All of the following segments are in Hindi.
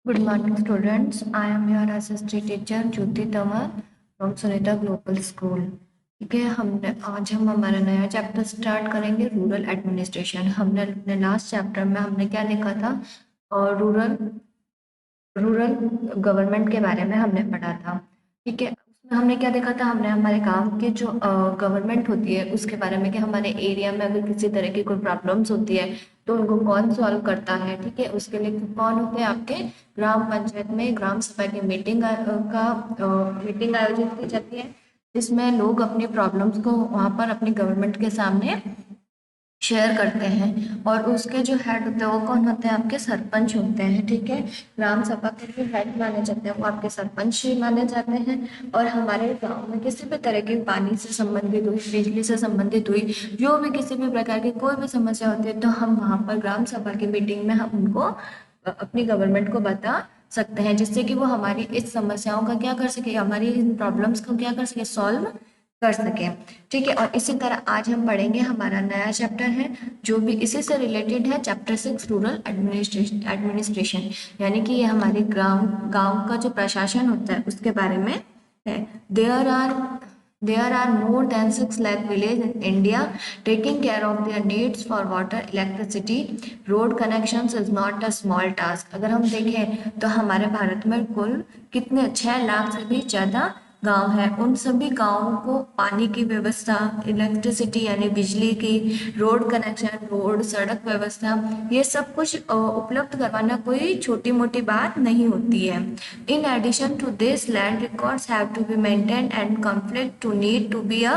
Good morning, students. I am your assistant teacher Jyoti Tamar from Sunita Global School. ठीक है, हमने आज हम हमारा नया चैप्टर स्टार्ट करेंगे, रूरल एडमिनिस्ट्रेशन। हमने अपने लास्ट चैप्टर में हमने क्या देखा था? और रूरल रूरल गवर्नमेंट के बारे में हमने पढ़ा था। ठीक है, उसमें हमने क्या देखा था? हमने हमारे गांव के जो गवर्नमेंट होती है उसके बारे में, कि हमारे एरिया में अगर किसी तरह की कोई प्रॉब्लम्स होती है तो उनको कौन सॉल्व करता है। ठीक है, उसके लिए कौन होते हैं? आपके ग्राम पंचायत में ग्राम सभा की मीटिंग आयोजित की जाती है, जिसमें लोग अपनी प्रॉब्लम्स को वहाँ पर अपनी गवर्नमेंट के सामने शेयर करते हैं। और उसके जो हेड होते हैं वो कौन होते हैं? आपके सरपंच होते हैं। ठीक है, ग्राम सभा के जो हेड माने जाते हैं वो आपके सरपंच ही माने जाते हैं। और हमारे गांव में किसी भी तरह की पानी से संबंधित हुई, बिजली से संबंधित हुई, जो भी किसी भी प्रकार की कोई भी समस्या होती है तो हम वहाँ पर ग्राम सभा की मीटिंग में हम उनको अपनी गवर्नमेंट को बता सकते हैं, जिससे कि वो हमारी इस समस्याओं का क्या कर सके, हमारी इन प्रॉब्लम्स को क्या कर सके, सॉल्व कर सके। ठीक है, और इसी तरह आज हम पढ़ेंगे, हमारा नया चैप्टर है जो भी इसी से रिलेटेड है, चैप्टर 6 रूरल एडमिनिस्ट्रेशन। यानी कि ये हमारे गांव का जो प्रशासन होता है उसके बारे में है। There are more than 6 lakh village in India taking care of their needs for water, electricity, road connections is not a small task. अगर हम देखें तो हमारे भारत में कुल कितने 6 लाख से भी ज़्यादा गांव है। उन सभी गांवों को पानी की व्यवस्था, इलेक्ट्रिसिटी यानी बिजली की, रोड कनेक्शन, रोड सड़क व्यवस्था, ये सब कुछ उपलब्ध करवाना कोई छोटी मोटी बात नहीं होती है। In addition to this land records have to be maintain and conflict to need to be a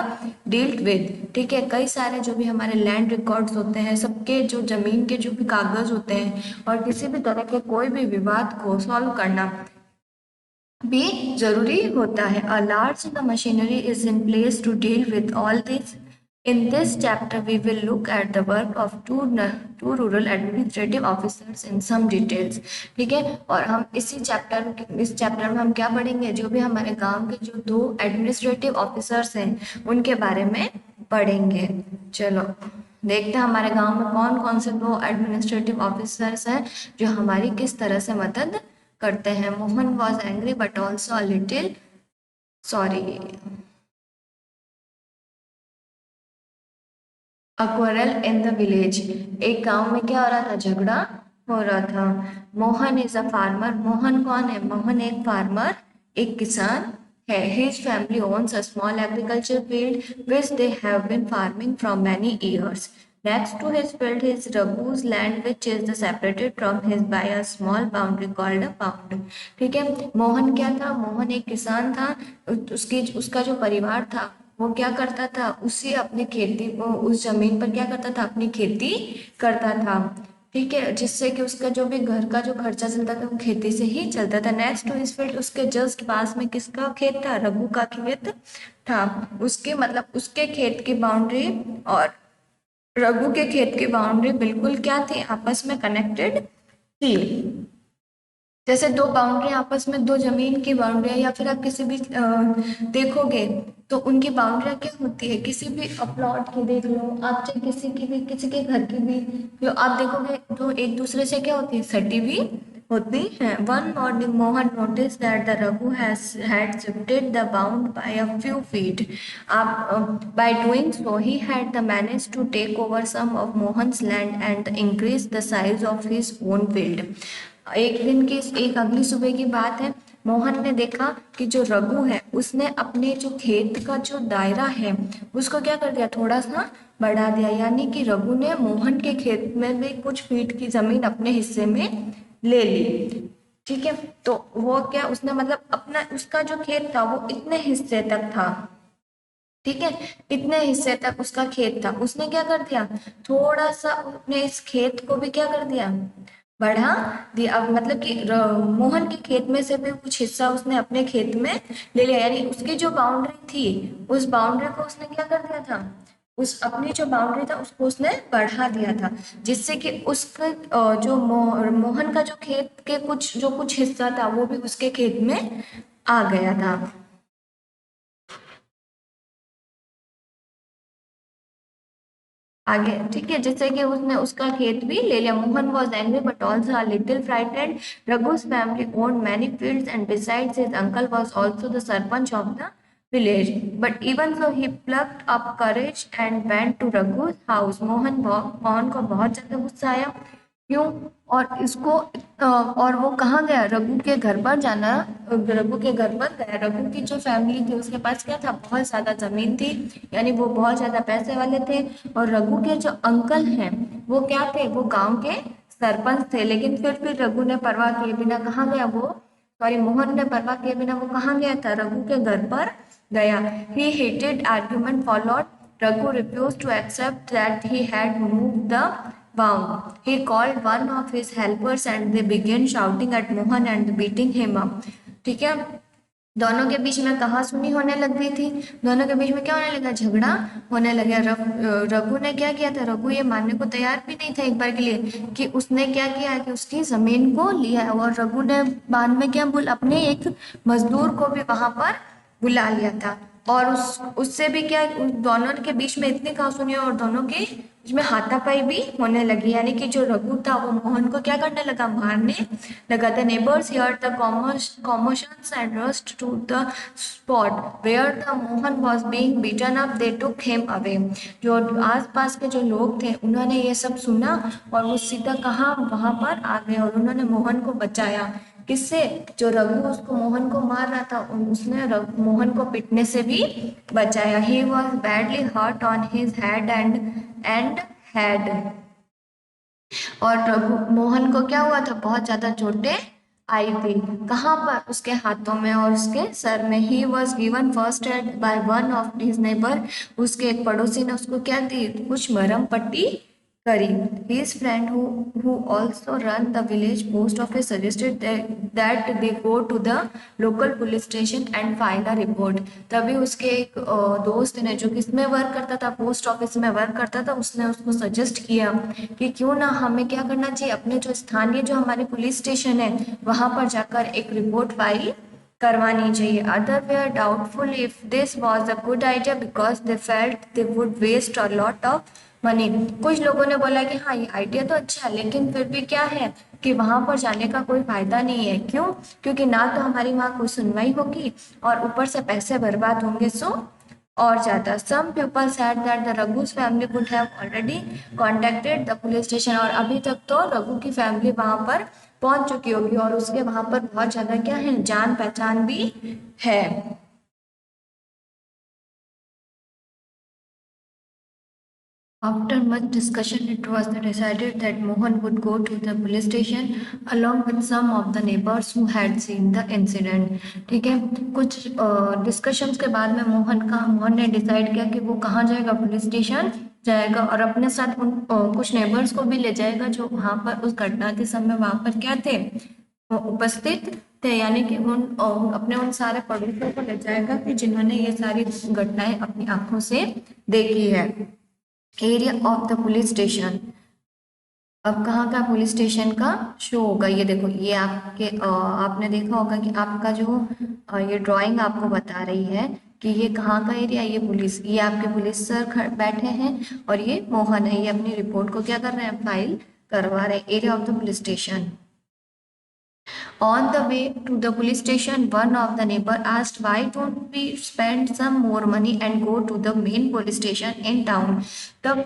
dealt with. ठीक है, कई सारे जो भी हमारे लैंड रिकॉर्ड्स होते हैं, सबके जो जमीन के जो भी कागज होते हैं और किसी भी तरह के कोई भी विवाद को सॉल्व करना भी जरूरी होता है। A large the machinery is in place to deal with all this. In this chapter, we will look at the work of two rural administrative officers in some details. ठीक है, और हम इस चैप्टर में हम क्या पढ़ेंगे? जो भी हमारे गांव के जो दो एडमिनिस्ट्रेटिव ऑफिसर्स हैं उनके बारे में पढ़ेंगे। चलो देखते हैं हमारे गांव में कौन कौन से दो एडमिनिस्ट्रेटिव ऑफिसर्स हैं जो हमारी किस तरह से मदद करते हैं। Mohan was angry but also a little sorry. A quarrel in the village, एक गांव में क्या हो रहा था? झगड़ा हो रहा था। Mohan is a farmer, Mohan कौन है? मोहन एक फार्मर, एक किसान है। His family owns a small agriculture field which they have been farming from many years. Next to his field is Raghu's land, which is separated from his by a small boundary called a pound. ठीक है, मोहन क्या था? मोहन एक किसान था। उसका जो परिवार था वो क्या करता था? उसी अपनी खेती, वो उस जमीन पर क्या करता था? अपनी खेती करता था। ठीक है, जिससे कि उसका जो भी घर का जो खर्चा चलता था वो खेती से ही चलता था। नेक्स्ट टू हिज फील्ड, उसके जस्ट पास में किसका खेत था? रघु का खेत था। उसके मतलब उसके खेत की बाउंड्री और रघु के खेत की बाउंड्री बिल्कुल क्या थी? आपस में कनेक्टेड थी। जैसे दो बाउंड्री आपस में, दो जमीन की बाउंड्री, या फिर आप किसी भी देखोगे तो उनकी बाउंड्री क्या होती है? किसी भी प्लॉट की देख लो आप, चाहे किसी के घर की भी जो आप देखोगे तो एक दूसरे से क्या होती है? सटी भी होती है। One morning Mohan notice that the Raghu had shifted the bound by a few feet. आप by doing so he had the manage to take over some of Mohan's land and increase the size of his own field. एक अगली सुबह की बात है, मोहन ने देखा कि जो रघु है उसने अपने जो खेत का जो दायरा है उसको क्या कर दिया? थोड़ा सा बढ़ा दिया। यानी कि रघु ने मोहन के खेत में भी कुछ फीट की जमीन अपने हिस्से में ले ली। ठीक है, तो वो क्या, उसने मतलब अपना, उसका जो खेत था वो इतने हिस्से तक था। ठीक है, इतने हिस्से तक उसका खेत था। उसने क्या कर दिया? थोड़ा सा अपने इस खेत को भी क्या कर दिया? बढ़ा दिया। अब मतलब कि मोहन के खेत में से भी कुछ हिस्सा उसने अपने खेत में ले लिया। यानी उसकी जो बाउंड्री थी उस बाउंड्री को उसने क्या कर दिया था? उस अपनी जो बाउंड्री था उसको उसने बढ़ा दिया था, जिससे कि उसका मोहन का जो खेत के कुछ हिस्सा था वो भी उसके खेत में आ गया था। आगे ठीक है, जैसे कि उसने उसका खेत भी ले लिया। Mohan was angry but also a little frightened. Raghu's family owned many fields and besides his uncle was also the sarpanch of the village. But even so he plucked up courage and went to Raghu's house. Mohan को बहुत ज्यादा गुस्सा आया। क्यों? और इसको और वो कहाँ गया? रघु के घर पर जाना, रघु के घर पर गया। रघु की जो फैमिली थी उसके पास क्या था? बहुत ज्यादा जमीन थी, यानी वो बहुत ज्यादा पैसे वाले थे। और रघु के जो अंकल हैं वो क्या थे? वो गांव के सरपंच थे। लेकिन फिर भी रघु ने परवाह किए बिना कहाँ गया? वो सॉरी मोहन ने परवाह किए बिना वो कहाँ गया था? रघु के घर पर गया। He heated argument followed. Raghu refused to accept that he had moved the bound. He called one of his helpers and they began shouting at Mohan and beating him up. ठीक है, दोनों के बीच में कहासुनी होने लग गई थी। दोनों के बीच में क्या होने लगा? झगड़ा होने लगा। रघु ने क्या किया था? रघु ये मानने को तैयार भी नहीं था एक बार के लिए कि उसने क्या किया कि उसकी जमीन को लिया। और रघु ने बाद में क्या बोल, अपने एक मजदूर को भी वहां पर बुला लिया था। और उससे भी क्या, दोनों के बीच में इतनी कहासुनी और दोनों के बीच में हाथापाई भी होने लगी। यानी कि जो रघु था वो मोहन को क्या करने लगा? मारने लगा। The neighbours here the commotions and rushed to the spot where the Mohan was being beaten up. They took him away. जो आसपास के जो लोग थे उन्होंने ये सब सुना और वो सीधा कहाँ? वहां पर आ गए और उन्होंने मोहन को बचाया। किससे? जो रघु उसको मोहन को मार रहा था उसने मोहन को पिटने से भी बचाया। He was badly hurt on his head and head. और रघु मोहन को क्या हुआ था? बहुत ज्यादा चोटें आई थी। कहाँ पर? उसके हाथों में और उसके सर में। He was given first aid by one of his neighbour. उसके एक पड़ोसी ने उसको क्या दी? कुछ मरहम पट्टी करी। His friend who also run the village post office suggested that they go to the local police station and file a report. तभी उसके एक दोस्त ने जो किसमें वर्क करता था, पोस्ट ऑफिस में वर्क करता था, उसने उसको सजेस्ट किया कि क्यों ना हमें क्या करना चाहिए, अपने जो स्थानीय जो हमारे पुलिस स्टेशन है वहां पर जाकर एक रिपोर्ट फाइल करवानी चाहिए। Other way are doubtful if this was a good idea because they felt they would waste a lot of money. कुछ लोगों ने बोला कि हाँ ये आइडिया तो अच्छा है, लेकिन फिर भी क्या है कि वहां पर जाने का कोई फायदा नहीं है। क्यों? क्योंकि ना तो हमारी वहाँ कोई सुनवाई होगी और ऊपर से पैसे बर्बाद होंगे। सो और ज्यादा some people said that the Raghu's family would have already contacted the police station. और अभी तक तो रघु की फैमिली वहां पर पहुंच चुकी होगी और उसके वहां पर बहुत ज्यादा क्या है? जान पहचान भी है। After much discussion, it was decided that Mohan would go to the police station along with some of the neighbors who had seen the incident. ठीक है, कुछ डिस्कशंस के बाद में मोहन ने डिसाइड किया कि वो कहाँ जाएगा? पुलिस स्टेशन जाएगा और अपने साथ उन कुछ नेबर्स को भी ले जाएगा जो वहां पर उस घटना के समय वहां पर क्या थे? उपस्थित थे। यानी कि अपने उन सारे पड़ोसियों को ले जाएगा कि जिन्होंने ये सारी घटनाएं अपनी आंखों से देखी है। Area of the police station. अब कहाँ का पुलिस स्टेशन का शो होगा? ये देखो, ये आपके आपने देखा होगा कि आपका जो ये ड्राइंग आपको बता रही है कि ये कहाँ का एरिया। ये पुलिस, ये आपके पुलिस सर बैठे हैं और ये मोहन है, ये अपनी रिपोर्ट को क्या कर रहे हैं? फाइल करवा रहे हैं। Area of the police station. On the way to the police station, one of the neighbor asked, "Why don't we spend some more money and go to the main police station in town?" तब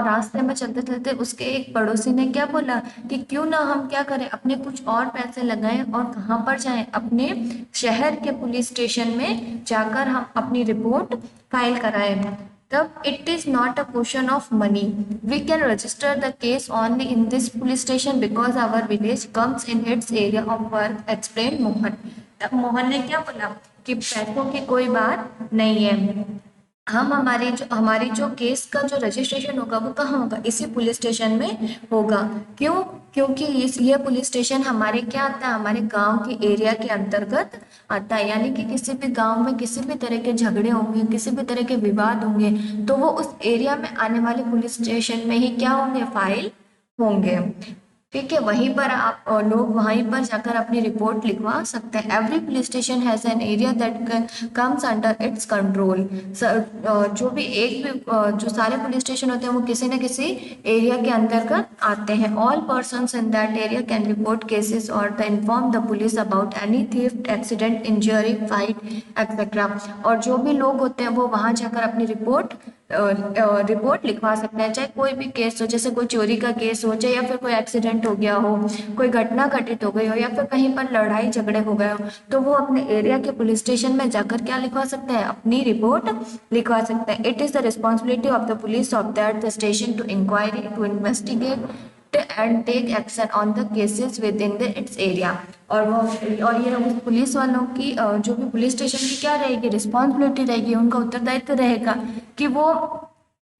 रास्ते में चलते चलते उसके एक पड़ोसी ने क्या बोला कि क्यों ना हम क्या करें, अपने कुछ और पैसे लगाएं और कहाँ पर जाएं? अपने शहर के पुलिस स्टेशन में जाकर हम अपनी रिपोर्ट फाइल कराएं। तब it is not a question of money, we can register the case only in this police station because our village comes in its area of work, explain Mohan. तब मोहन ने क्या बोला कि पैसों की कोई बात नहीं है, हम हमारी जो केस का जो रजिस्ट्रेशन होगा वो कहाँ होगा? इसी पुलिस स्टेशन में होगा। क्यों? क्योंकि ये पुलिस स्टेशन हमारे क्या आता है? हमारे गांव के एरिया के अंतर्गत आता है। यानी कि किसी भी गांव में किसी भी तरह के झगड़े होंगे, किसी भी तरह के विवाद होंगे तो वो उस एरिया में आने वाले पुलिस स्टेशन में ही क्या होंगे? फाइल होंगे। ठीक है, वहीं पर आप लोग वहीं पर जाकर अपनी रिपोर्ट लिखवा सकते हैं। Every police station has an area that comes under its control. जो भी एक भी जो सारे पुलिस स्टेशन होते हैं वो किसी न किसी एरिया के अंतर्गत आते हैं। All persons in that area can report cases और the inform the police about any theft, accident, injury, fight etcetera. और जो भी लोग होते हैं वो वहाँ जाकर अपनी रिपोर्ट लिखवा सकते हैं, चाहे कोई भी केस हो, जैसे कोई चोरी का केस हो, चाहे या फिर कोई एक्सीडेंट हो गया हो, कोई घटना घटित हो गई हो, या फिर कहीं पर लड़ाई झगड़े हो गए हो, तो वो अपने एरिया के पुलिस स्टेशन में जाकर क्या लिखवा सकते हैं, अपनी रिपोर्ट लिखवा सकते हैं। It is the responsibility of the police of that the station to inquiry, to investigate and take action on the cases within the its area. और ये उस पुलिस वालों की जो भी पुलिस स्टेशन की क्या रहेगी, रिस्पॉन्सिबिलिटी रहेगी, उनका उत्तरदायित्व रहेगा कि वो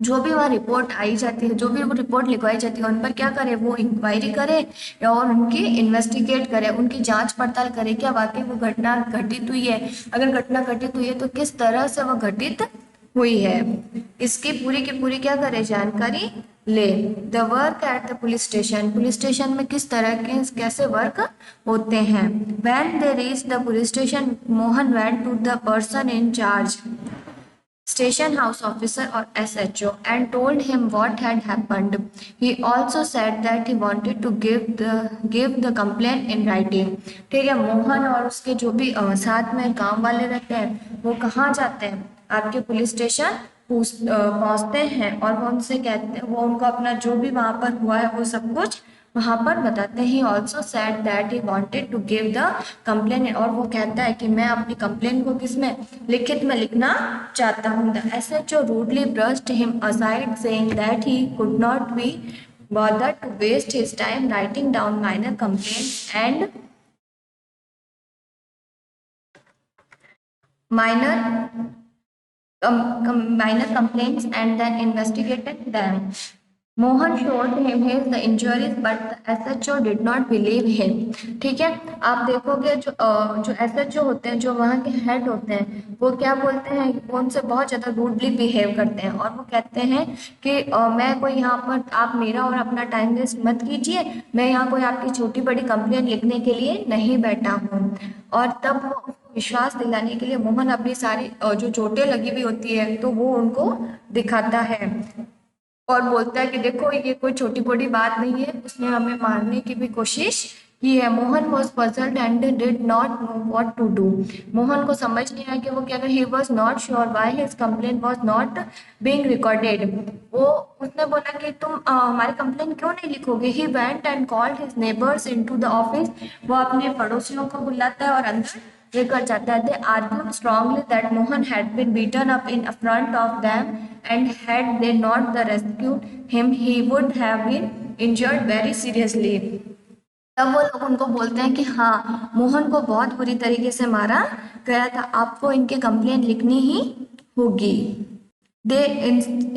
जो भी वहाँ रिपोर्ट आई जाती है, जो भी वो रिपोर्ट लिखवाई जाती है, उन पर क्या करे, वो इंक्वायरी करे और उनकी इन्वेस्टिगेट करे, उनकी जांच पड़ताल करे, क्या वाकई वो घटना घटित हुई है, अगर घटना घटित हुई है तो किस तरह से वो घटित हुई है, इसकी पूरी की पूरी क्या करे, जानकारी ले। The work at the police station में किस तरह के कैसे वर्क होते हैं। When they reach the police station, Mohan went to the person in charge, station house officer or SHO, and told him what had happened. He also said that he wanted to give the complaint in writing. ठीक है, मोहन और उसके जो भी साथ में काम वाले रहते हैं वो कहाँ जाते हैं, आपके पुलिस स्टेशन पहुँचते हैं और वो उनसे कहते हैं, वो उनको अपना जो भी वहाँ पर हुआ है वो सब कुछ वहाँ पर बताते हैं। He also said that he wanted to give the complaint, और वो कहता है कि मैं अपनी कंप्लेन को किसमें, लिखित में लिखना चाहता हूँ। The SHO rudely brushed him aside saying that he could not be bothered to waste his time writing down minor complaints and minor minor complaints and then investigated them. Mohan showed him his the injuries but the SHO did not believe him। ठीक है, आप देखोगे जो SHO होते हैं, जो वहाँ के हेड होते हैं, वो क्या बोलते हैं, वो उनसे बहुत ज़्यादा रूडली बिहेव करते हैं और वो कहते हैं कि मैं कोई यहाँ पर, आप मेरा और अपना टाइम वेस्ट मत कीजिए, मैं यहाँ कोई आपकी छोटी बड़ी कंप्लेन लिखने के लिए नहीं बैठा हूँ। और तब वो विश्वास दिलाने के लिए मोहन अपनी सारी जो चोटें लगी हुई होती है तो वो उनको दिखाता है और बोलता है कि देखो ये कोई छोटी बड़ी बात नहीं है, उसने हमें मारने की भी कोशिश की है। Mohan was puzzled and did not know what to do. Mohan को समझ नहीं आया कि वो क्या करे। He was not sure why his complaint was not being recorded. वो उसने बोला कि तुम हमारी कंप्लेन क्यों नहीं लिखोगे। He went and called his neighbours into the office. वो अपने पड़ोसियों को बुलाता है और अंदर लेकर जाता है। They argued strongly that Mohan had been beaten up in front of them and had they not the rescued him, he would have been injured very seriously। तब वो लोग उनको बोलते हैं कि हाँ, मोहन को बहुत बुरी तरीके से मारा गया था, आपको इनके कंप्लेन लिखनी ही होगी। They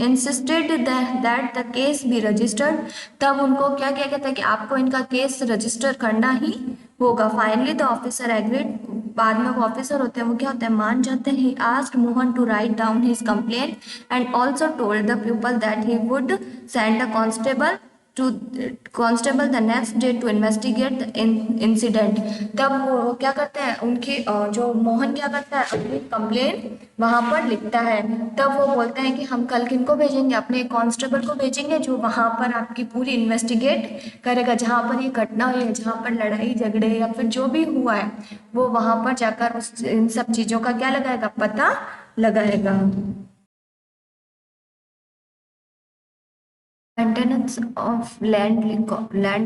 insisted that the case be registered. तब उनको क्या क्या कहता है कि आपको इनका केस रजिस्टर करना ही होगा। Finally the officer agreed. बाद में वो ऑफिसर होते हैं वो क्या होते हैं, मान जाते हैं। He asked Mohan to write down his complaint and also told the people that he would send a constable the next day to investigate the incident. तब वो क्या करते हैं, उनकी जो मोहन क्या करता है, अपनी कंप्लेन वहाँ पर लिखता है। तब वो बोलते हैं कि हम कल किनको भेजेंगे, अपने कांस्टेबल को भेजेंगे जो वहाँ पर आपकी पूरी इन्वेस्टिगेट करेगा, जहाँ पर ये घटना हुई है, जहाँ पर लड़ाई झगड़े या फिर जो भी हुआ है वो वहाँ पर जाकर उस इन सब चीज़ों का क्या लगाएगा, पता लगाएगा। Maintenance of land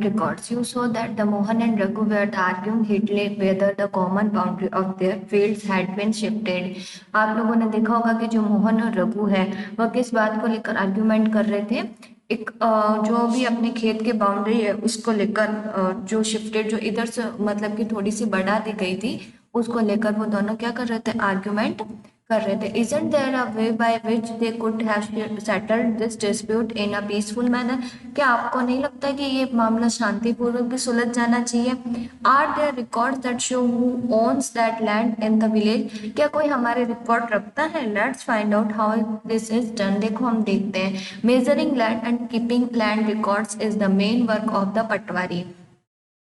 records. You saw that the Mohan and Raghu were arguing heatedly whether the common boundary of their fields had been shifted। आप लोगों ने देखा होगा कि जो मोहन और रघु है वह किस बात को लेकर आर्ग्यूमेंट कर रहे थे। एक जो भी अपने खेत के बाउंड्री है उसको लेकर जो शिफ्टेड, जो इधर से मतलब कि थोड़ी सी बढ़ा दी गई थी, उसको लेकर वो दोनों क्या कर रहे थे, आर्ग्यूमेंट कर रहे थे। Isn't there a way by which they could have settled this dispute in a peaceful manner? क्या आपको नहीं लगता कि ये मामला शांतिपूर्वक भी सुलझ जाना चाहिए? Are there records that show who owns that land in the village? क्या कोई हमारे रिकॉर्ड रखता है? Let's find out how this is done. देखो हम देखते हैं। Measuring land and keeping land records is the main work of the पटवारी।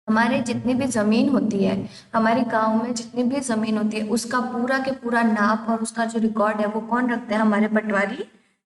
हमारे जितनी भी ज़मीन होती है, हमारे गांव में जितनी भी ज़मीन होती है, उसका पूरा के पूरा नाप और उसका जो रिकॉर्ड है वो कौन रखते हैं? हमारे पटवारी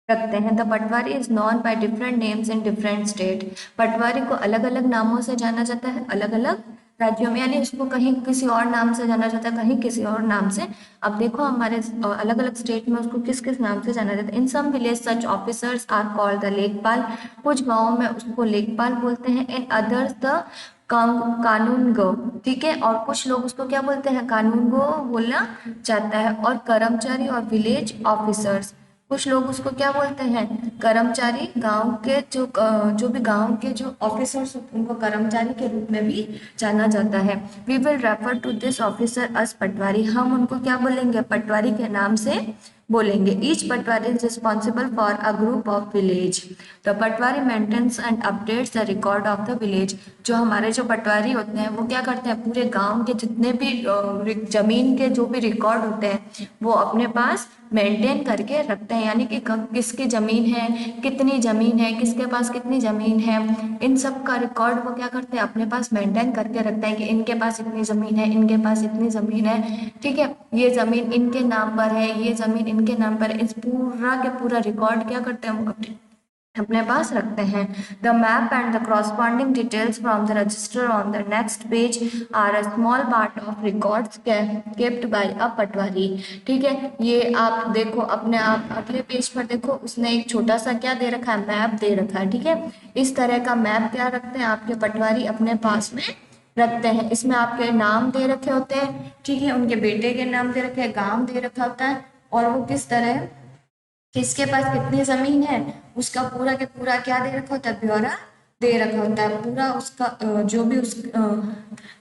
रखते हैं। The patwari is known by different names in different state. Patwari को अलग अलग नामों से जाना जाता है अलग अलग राज्यों में, यानी उसको कहीं किसी और नाम से जाना जाता है, कहीं किसी और नाम से। अब देखो हमारे अलग अलग स्टेट में उसको किस किस नाम से जाना जाता है। In some village such officers are called the lekhpal. कुछ गाँवों में उसको लेखपाल बोलते हैं। इन अदर्स द कानून गो, ठीक है। और कुछ लोग उसको क्या बोलते हैं? कानून गो बोलना चाहता है। और कर्मचारी और विलेज ऑफिसर्स, कुछ लोग उसको क्या बोलते हैं? कर्मचारी। गांव के जो भी गांव के जो ऑफिसर्स उनको कर्मचारी के रूप में भी जाना जाता है। We will refer to this officer as patwari. हम उनको क्या बोलेंगे? पटवारी के नाम से बोलेंगे। Each patwari is responsible for a group of village. The patwari maintains and updates the record of the village. जो हमारे जो पटवारी होते हैं वो क्या करते हैं? पूरे गांव के जितने भी जमीन के जो भी रिकॉर्ड होते हैं वो अपने पास मेंटेन करके रखते हैं, यानी कि किसकी ज़मीन है, कितनी ज़मीन है, किसके पास कितनी ज़मीन है, इन सब का रिकॉर्ड वो क्या करते हैं? अपने पास मेंटेन करके रखते हैं कि इनके पास इतनी ज़मीन है, इनके पास इतनी ज़मीन है, ठीक है। ये ज़मीन इनके नाम पर है, ये ज़मीन इनके नाम पर है। इस पूरा के पूरा रिकॉर्ड क्या करते हैं? वो अपने पास रखते हैं। The map and the corresponding details from the register on the next page are a small part of records kept by a patwari. ठीक है, ये आप देखो अपने आप अगले पेज पर देखो, उसने एक छोटा सा क्या दे रखा है? मैप दे रखा है, ठीक है। इस तरह का मैप क्या रखते हैं आपके पटवारी? अपने पास में रखते हैं। इसमें आपके नाम दे रखे होते हैं, ठीक है, उनके बेटे के नाम दे रखे हैं, गांव दे रखा होता है, और वो किस तरह किसके पास कितनी जमीन है उसका पूरा के पूरा क्या दे रखा होता है? ब्यौरा दे रखा होता है। पूरा उसका जो भी उस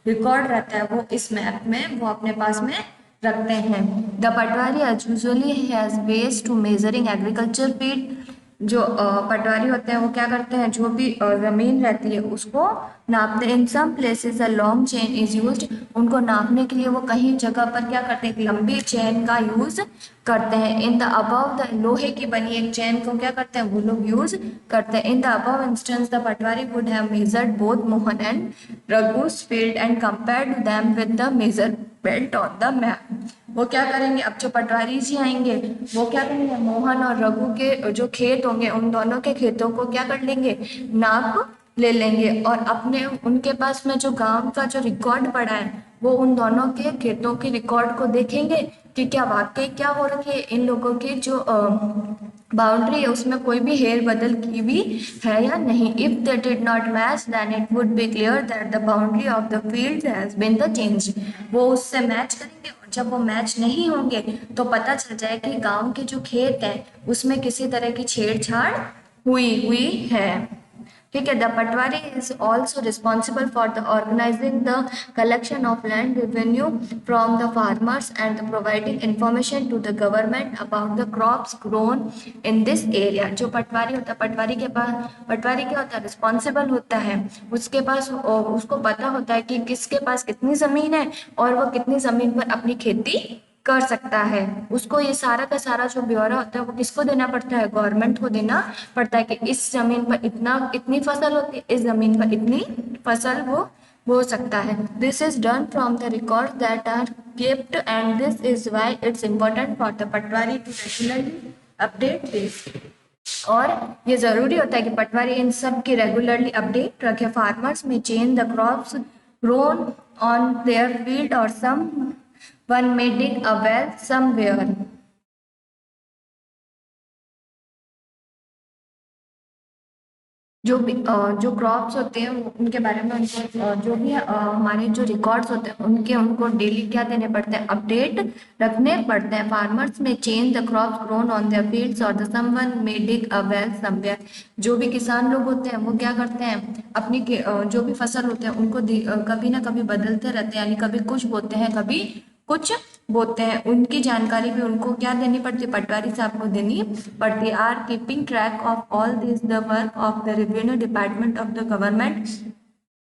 रिकॉर्ड रहता है वो इस मैप में वो अपने पास में रखते हैं। The patwari usually has ways to measuring agriculture field. जो पटवारी होते हैं वो क्या करते हैं? जो भी जमीन रहती है उसको नापते हैं। In some places a long chain is used. उनको नापने के लिए वो कहीं जगह पर क्या करते हैं? एक लंबी चेन का यूज करते हैं। इन द अबव द लोहे की बनी एक चेन को क्या करते हैं? वो लोग यूज करते हैं। In the above instance the patwari would have measured both Mohan and Raghu's field and compared them with the measurement on the map. वो क्या करेंगे? अब जो पटवारी जी आएंगे वो क्या करेंगे? मोहन और रघु के जो खेत होंगे उन दोनों के खेतों को क्या कर लेंगे? नाप ले लेंगे, और अपने उनके पास में जो गांव का जो रिकॉर्ड पड़ा है वो उन दोनों के खेतों के रिकॉर्ड को देखेंगे कि क्या वाकई क्या हो रखी है, इन लोगों की जो बाउंड्री है उसमें कोई भी हेर बदल की भी है या नहीं। If they did not match then it would be clear that the boundary of the field has been the change. वो उससे मैच करेंगे, और जब वो मैच नहीं होंगे तो पता चल जाए कि गांव के जो खेत है उसमें किसी तरह की छेड़छाड़ हुई हुई है। ठीक है। The patwari is also responsible for the organising the collection of land revenue from the farmers and the providing information to the government about the crops grown in this area. जो पटवारी होता है, पटवारी क्या होता है? रिस्पॉन्सिबल होता है। उसके पास उसको पता होता है कि किसके पास कितनी ज़मीन है और वो कितनी ज़मीन पर अपनी खेती कर सकता है। उसको ये सारा का सारा जो ब्यौरा होता है वो किसको देना पड़ता है? गवर्नमेंट को देना पड़ता है कि इस जमीन पर इतनी फसल होती है, इस जमीन पर इतनी फसल वो बो सकता है। This is done from the record that are kept and this is why it's important for the patwari to regularly update this. और ये जरूरी होता है कि पटवारी इन सब की रेगुलरली अपडेट रखे। Farmers may change the crops grown on their field और सम one may dig a well somewhere। जो भी जो क्रॉप्स होते हैं उनके बारे में उनको जो भी हमारे जो रिकॉर्ड्स होते हैं उनको डेली क्या देने पड़ते हैं? अपडेट रखने पड़ते हैं। Farmers may change the crops grown on their fields और the someone may dig a well somewhere. जो भी किसान लोग होते हैं वो क्या करते हैं? अपनी जो भी फसल होते हैं उनको कभी ना कभी बदलते रहते हैं, यानी कभी कुछ बोते हैं कभी कुछ बोते हैं उनकी जानकारी भी उनको क्या देनी पड़ती है, पटवारी साहब को देनी पड़ती है। Are keeping track of all this the work of the revenue department of the government.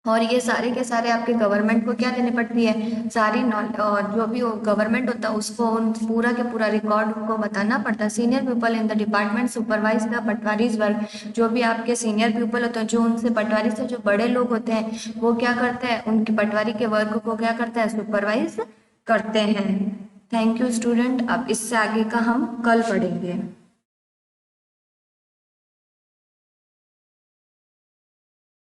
और ये सारे के सारे आपके गवर्नमेंट को क्या देनी पड़ती है, सारी जो भी गवर्नमेंट होता है उसको उन पूरा के पूरा रिकॉर्ड उनको बताना पड़ता है। Senior people in the department supervise the patwaris work. जो भी आपके सीनियर पीपल होते हैं, जो उनसे पटवारी से जो बड़े लोग होते हैं, वो क्या करते हैं, उनके पटवारी के वर्क को क्या करते हैं, सुपरवाइज करते हैं। Thank you student. अब इससे आगे का हम कल पढ़ेंगे।